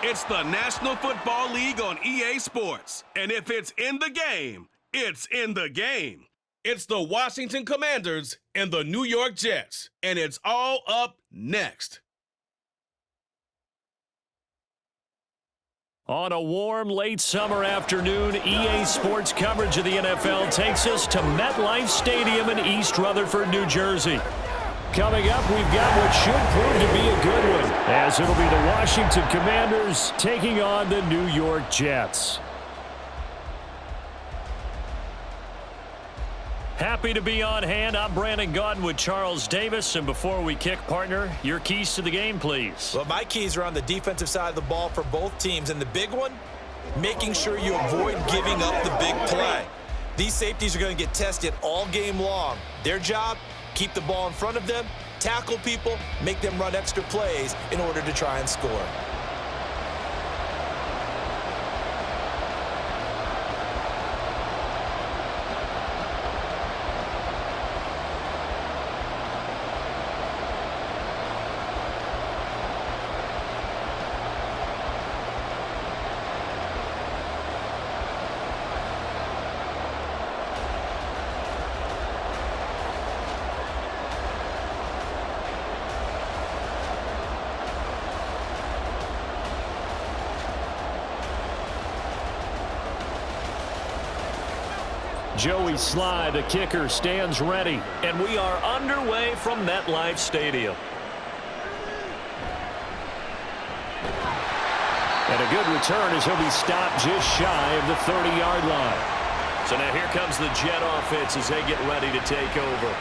It's the National Football League on EA Sports. And if it's in the game, it's in the game. It's the Washington Commanders and the New York Jets. And it's all up next. On a warm, late summer afternoon, EA Sports coverage of the NFL takes us to MetLife Stadium in East Rutherford, New Jersey. Coming up, we've got what should prove to be a good one, as it'll be the Washington Commanders taking on the New York Jets. Happy to be on hand. I'm Brandon Gaudin with Charles Davis. And before we kick, partner, your keys to the game, please. Well, my keys are on the defensive side of the ball for both teams. And the big one, making sure you avoid giving up the big play. These safeties are going to get tested all game long. Their job, keep the ball in front of them, tackle people, make them run extra plays in order to try and score. Joey Sly, the kicker, stands ready. And we are underway from MetLife Stadium. And a good return as he'll be stopped just shy of the 30-yard line. So now here comes the Jet offense as they get ready to take over.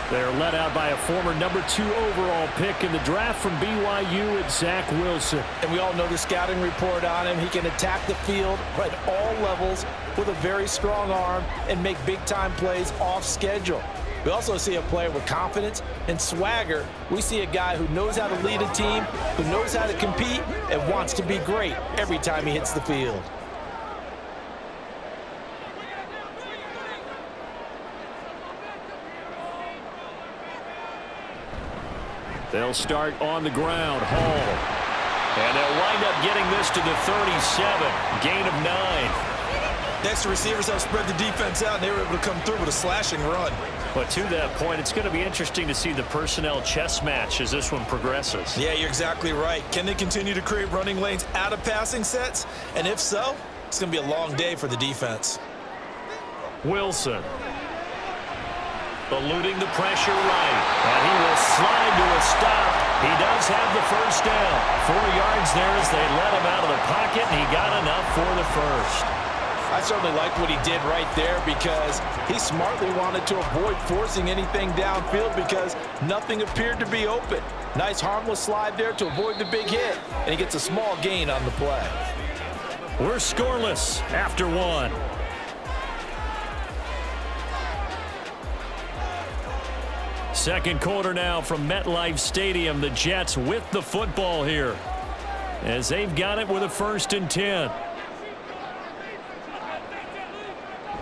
They're led out by a former number 2 overall pick in the draft from BYU at Zach Wilson. And we all know the scouting report on him. He can attack the field at all levels with a very strong arm and make big-time plays off schedule. We also see a player with confidence and swagger. We see a guy who knows how to lead a team, who knows how to compete, and wants to be great every time he hits the field. They'll start on the ground. Hall. And they'll wind up getting this to the 37. Gain of 9. Next, the receivers have spread the defense out, and they were able to come through with a slashing run. But to that point, it's going to be interesting to see the personnel chess match as this one progresses. Yeah, you're exactly right. Can they continue to create running lanes out of passing sets? And if so, it's going to be a long day for the defense. Wilson. Eluding the pressure right. And he will slide to a stop. He does have the first down. 4 yards there as they let him out of the pocket, and he got enough for the first. I certainly like what he did right there because he smartly wanted to avoid forcing anything downfield because nothing appeared to be open. Nice harmless slide there to avoid the big hit, and he gets a small gain on the play. We're scoreless after 1. Second quarter now from MetLife Stadium. The Jets with the football here as they've got it with a 1st and 10.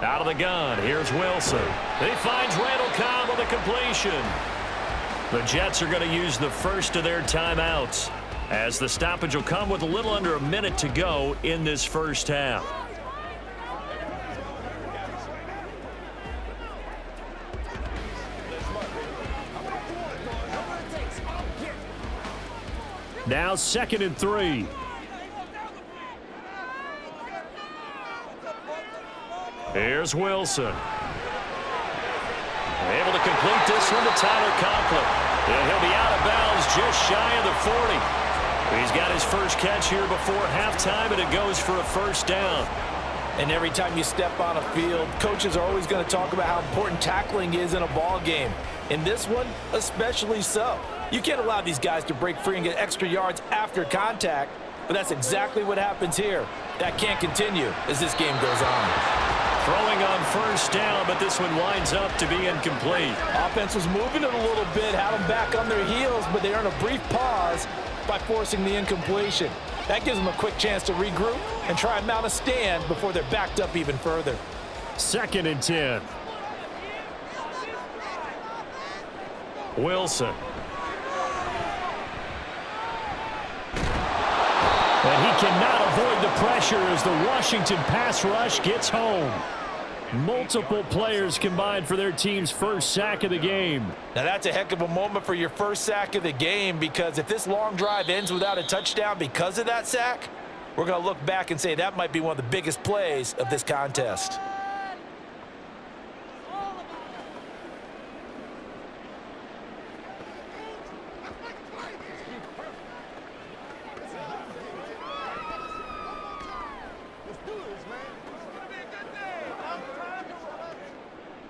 Out of the gun, here's Wilson. He finds Randall Cobb with a completion. The Jets are going to use the first of their timeouts as the stoppage will come with a little under a minute to go in this first half. Now 2nd and 3. Here's Wilson. Able to complete this one to Tyler Conklin. And he'll be out of bounds just shy of the 40. He's got his first catch here before halftime, and it goes for a first down. And every time you step on a field, coaches are always going to talk about how important tackling is in a ball game. In this one, especially so. You can't allow these guys to break free and get extra yards after contact, but that's exactly what happens here. That can't continue as this game goes on. Throwing on first down, but this one winds up to be incomplete. Offense was moving it a little bit, had them back on their heels, but they earn a brief pause by forcing the incompletion. That gives them a quick chance to regroup and try and mount a stand before they're backed up even further. 2nd and 10. Wilson. And he cannot avoid the pressure as the Washington pass rush gets home. Multiple players combined for their team's first sack of the game. Now that's a heck of a moment for your first sack of the game, because if this long drive ends without a touchdown because of that sack, we're going to look back and say that might be one of the biggest plays of this contest.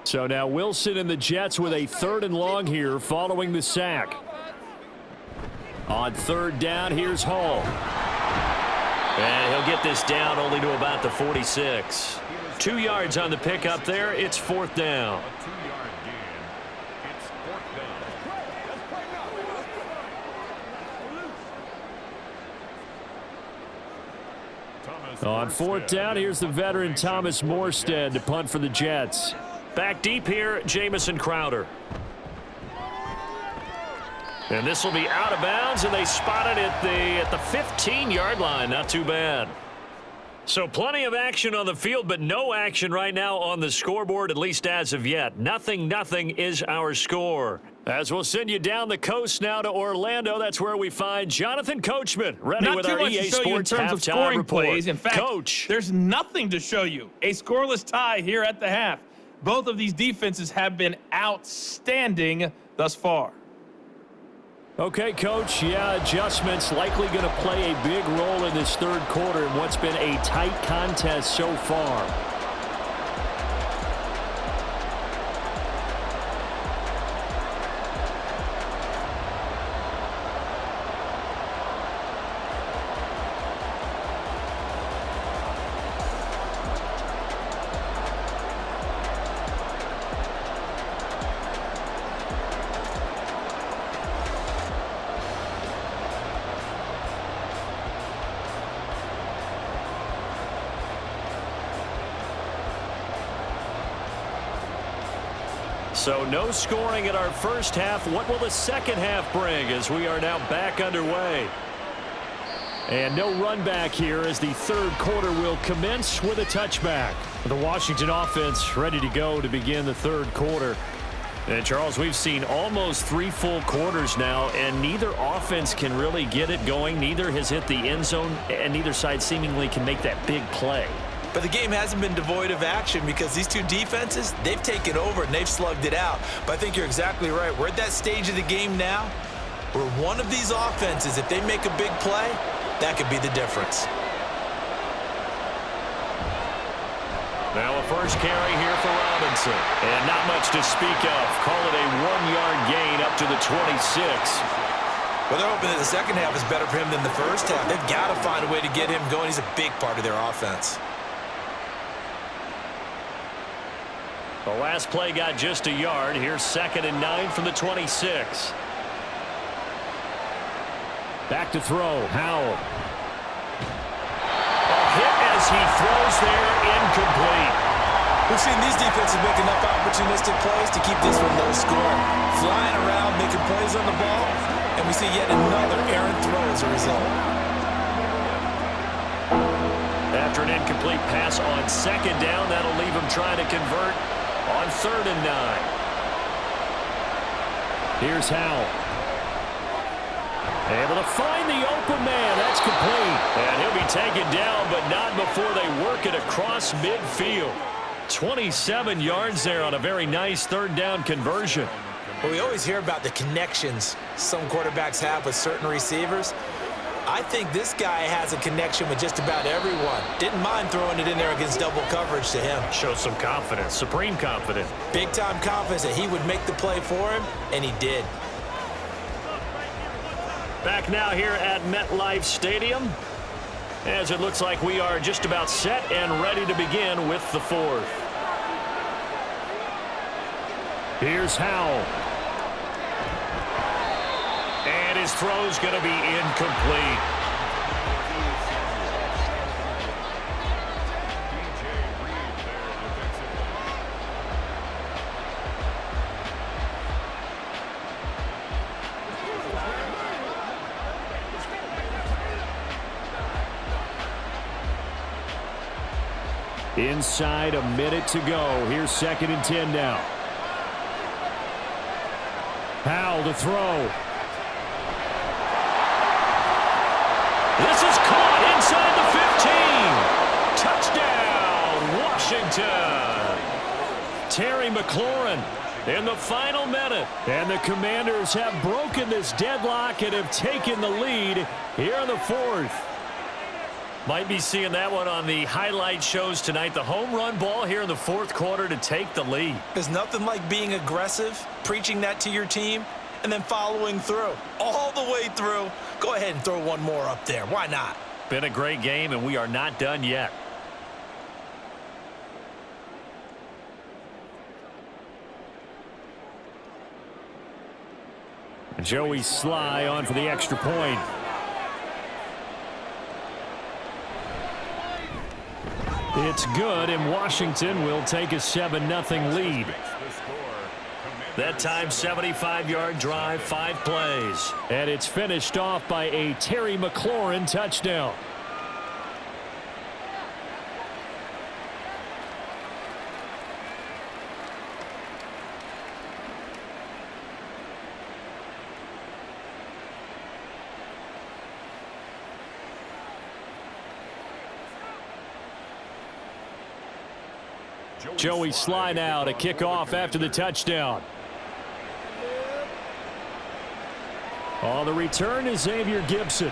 So now Wilson and the Jets with a 3rd and long here following the sack. On 3rd down, here's Hall. And he'll get this down only to about the 46. 2 yards on the pickup there. It's 4th down. On 4th down, here's the veteran Thomas Morstead to punt for the Jets. Back deep here, Jamison Crowder. And this will be out of bounds, and they spot it at the 15-yard line. Not too bad. So plenty of action on the field, but no action right now on the scoreboard, at least as of yet. 0-0 is our score. As we'll send you down the coast now to Orlando, that's where we find Jonathan Coachman ready with our EA Sports halftime report. Plays. In fact, Coach, there's nothing to show you. A scoreless tie here at the half. Both of these defenses have been outstanding thus far. Okay, Coach, adjustments likely going to play a big role in this 3rd quarter in what's been a tight contest so far. So no scoring at our first half. What will the second half bring as we are now back underway? And no run back here as the 3rd quarter will commence with a touchback. The Washington offense ready to go to begin the 3rd quarter. And Charles, we've seen almost 3 full quarters now, and neither offense can really get it going. Neither has hit the end zone, and neither side seemingly can make that big play. But the game hasn't been devoid of action because these two defenses, they've taken over and they've slugged it out. But I think you're exactly right. We're at that stage of the game now where one of these offenses, if they make a big play, that could be the difference. now a first carry here for Robinson. And not much to speak of. Call it a 1-yard gain up to the 26. Well, they're hoping that the second half is better for him than the first half. They've got to find a way to get him going. He's a big part of their offense. The last play got just a yard. Here's 2nd and 9 from the 26. Back to throw. Howell. A hit as he throws there, incomplete. We've seen these defenses make enough opportunistic plays to keep this one low scoring. Flying around, making plays on the ball, and we see yet another errant throw as a result. After an incomplete pass on 2nd down, that'll leave him trying to convert on 3rd and 9. Here's Howell. Able to find the open man. That's complete. And he'll be taken down, but not before they work it across midfield. 27 yards there on a very nice 3rd down conversion. Well, we always hear about the connections some quarterbacks have with certain receivers. I think this guy has a connection with just about everyone. Didn't mind throwing it in there against double coverage to him. Shows some confidence, supreme confidence. Big-time confidence that he would make the play for him, and he did. Back now here at MetLife Stadium, as it looks like we are just about set and ready to begin with the 4th. Here's Howell. And his throw's going to be incomplete. Inside a minute to go. Here's 2nd and 10 now. Powell to throw. This is caught inside the 15. Touchdown, Washington. Terry McLaurin in the final minute. And the Commanders have broken this deadlock and have taken the lead here in the 4th. Might be seeing that one on the highlight shows tonight. The home run ball here in the 4th quarter to take the lead. There's nothing like being aggressive, preaching that to your team, and then following through. All the way through. Go ahead and throw one more up there. Why not? Been a great game, and we are not done yet. Joey Sly on for the extra point. It's good, and Washington will take a 7-0 lead. That time, 75-yard drive, 5 plays. And it's finished off by a Terry McLaurin touchdown. Joey Sly now to kick off after the touchdown. On the return is Xavier Gibson.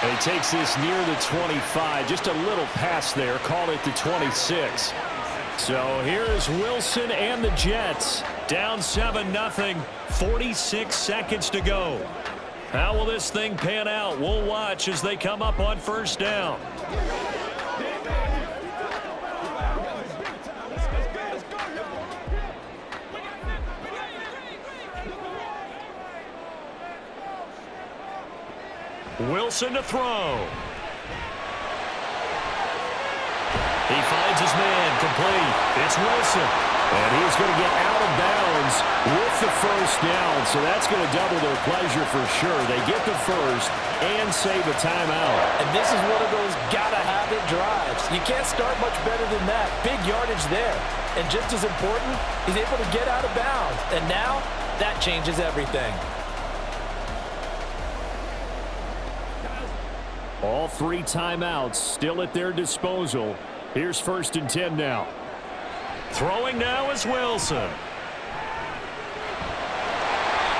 And he takes this near the 25. Just a little pass there. Call it the 26. So here's Wilson and the Jets. Down 7-0. 46 seconds to go. How will this thing pan out? We'll watch as they come up on 1st down. Wilson to throw. He finds his man, complete. It's Wilson. And he's going to get out of bounds with the 1st down. So that's going to double their pleasure for sure. They get the 1st and save a timeout. And this is one of those gotta-have-it drives. You can't start much better than that. Big yardage there. And just as important, he's able to get out of bounds. And now, that changes everything. All 3 timeouts still at their disposal. Here's 1st and 10 now. Throwing now is Wilson.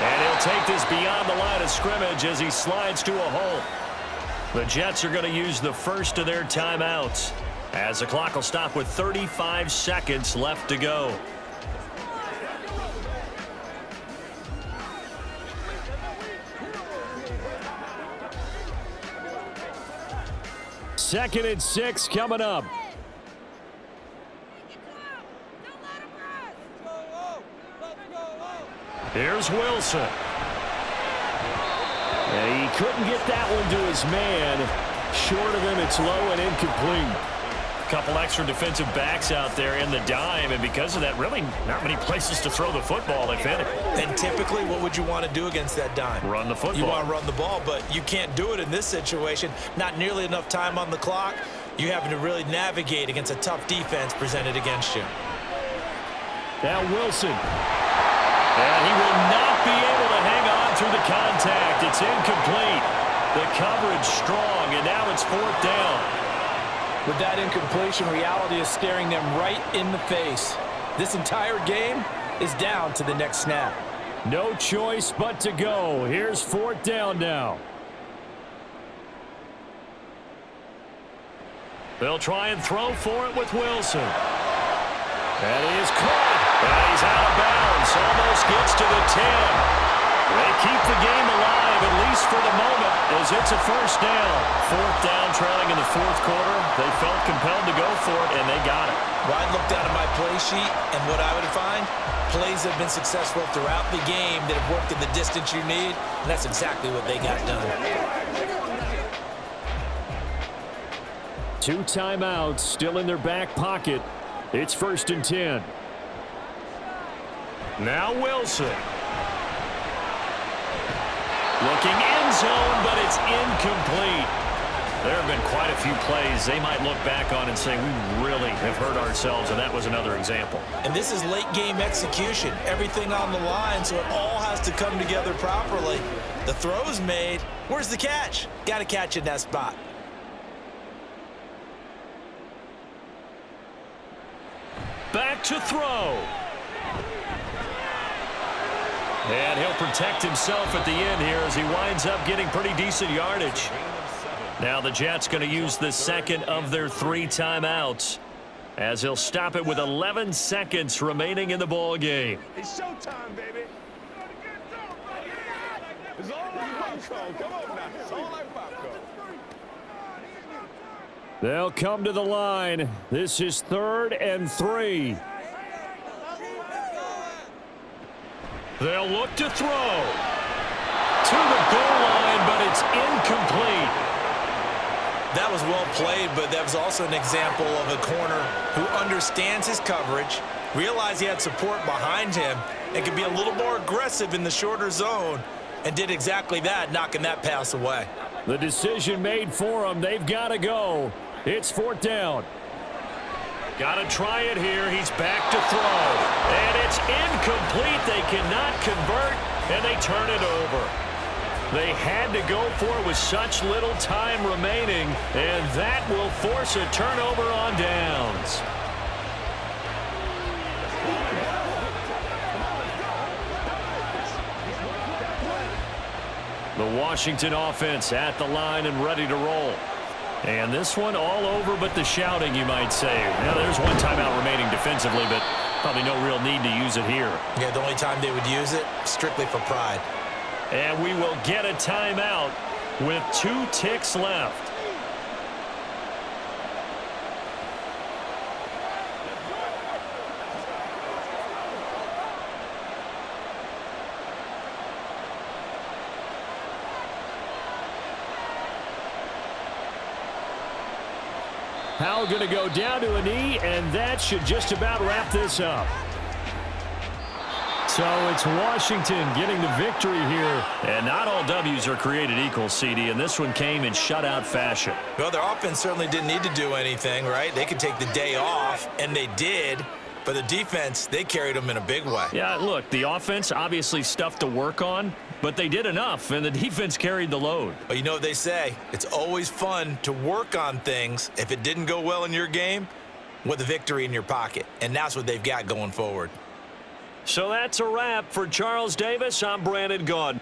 And he'll take this beyond the line of scrimmage as he slides to a hole. The Jets are going to use the first of their timeouts as the clock will stop with 35 seconds left to go. Second and 6 coming up. Here's Wilson. And he couldn't get that one to his man. Short of him, it's low and incomplete. Couple extra defensive backs out there in the dime, and because of that, really not many places to throw the football, if any. And typically, what would you want to do against that dime? Run the football. You want to run the ball, but you can't do it in this situation. Not nearly enough time on the clock. You're having to really navigate against a tough defense presented against you. Now Wilson. And he will not be able to hang on through the contact. It's incomplete. The coverage strong, and now it's 4th down. With that incompletion, reality is staring them right in the face. This entire game is down to the next snap. No choice but to go. Here's 4th down now. They'll try and throw for it with Wilson. And he is caught. And he's out of bounds. Almost gets to the 10. They keep the game alive, at least for the moment, as it's a 1st down. 4th down, trailing in the 4th quarter. They felt compelled to go for it, and they got it. Well, I looked down at my play sheet, and what I would find, plays have been successful throughout the game that have worked in the distance you need, and that's exactly what they got done. 2 timeouts still in their back pocket. It's 1st and 10. Now Wilson. Looking end zone, but it's incomplete. There have been quite a few plays they might look back on and say, we really have hurt ourselves, and that was another example. And this is late-game execution. Everything on the line, so it all has to come together properly. The throw's made. Where's the catch? Got to catch in that spot. Back to throw. And he'll protect himself at the end here as he winds up getting pretty decent yardage. Now the Jets going to use the second of their 3 timeouts as he'll stop it with 11 seconds remaining in the ball game. It's showtime, baby. It's all like popcorn. Come on now. It's all like popcorn. They'll come to the line. This is 3rd and 3. They'll look to throw to the goal line, but it's incomplete. That was well played, but that was also an example of a corner who understands his coverage, realized he had support behind him, and could be a little more aggressive in the shorter zone, and did exactly that, knocking that pass away. The decision made for them. They've got to go. It's 4th down. Got to try it here. He's back to throw. And it's incomplete. They cannot convert, and they turn it over. They had to go for it with such little time remaining, and that will force a turnover on downs. The Washington offense at the line and ready to roll. And this one all over but the shouting, you might say. Now, there's 1 timeout remaining defensively, but probably no real need to use it here. Yeah, the only time they would use it, strictly for pride. And we will get a timeout with 2 ticks left. Powell going to go down to a knee, and that should just about wrap this up. So it's Washington getting the victory here. And not all W's are created equal, CD, and this one came in shutout fashion. Well, their offense certainly didn't need to do anything, right? They could take the day off, and they did. But the defense, they carried them in a big way. Yeah, look, the offense obviously stuff to work on, but they did enough, and the defense carried the load. But you know what they say, it's always fun to work on things. If it didn't go well in your game, with a victory in your pocket. And that's what they've got going forward. So that's a wrap for Charles Davis. I'm Brandon Gaudin.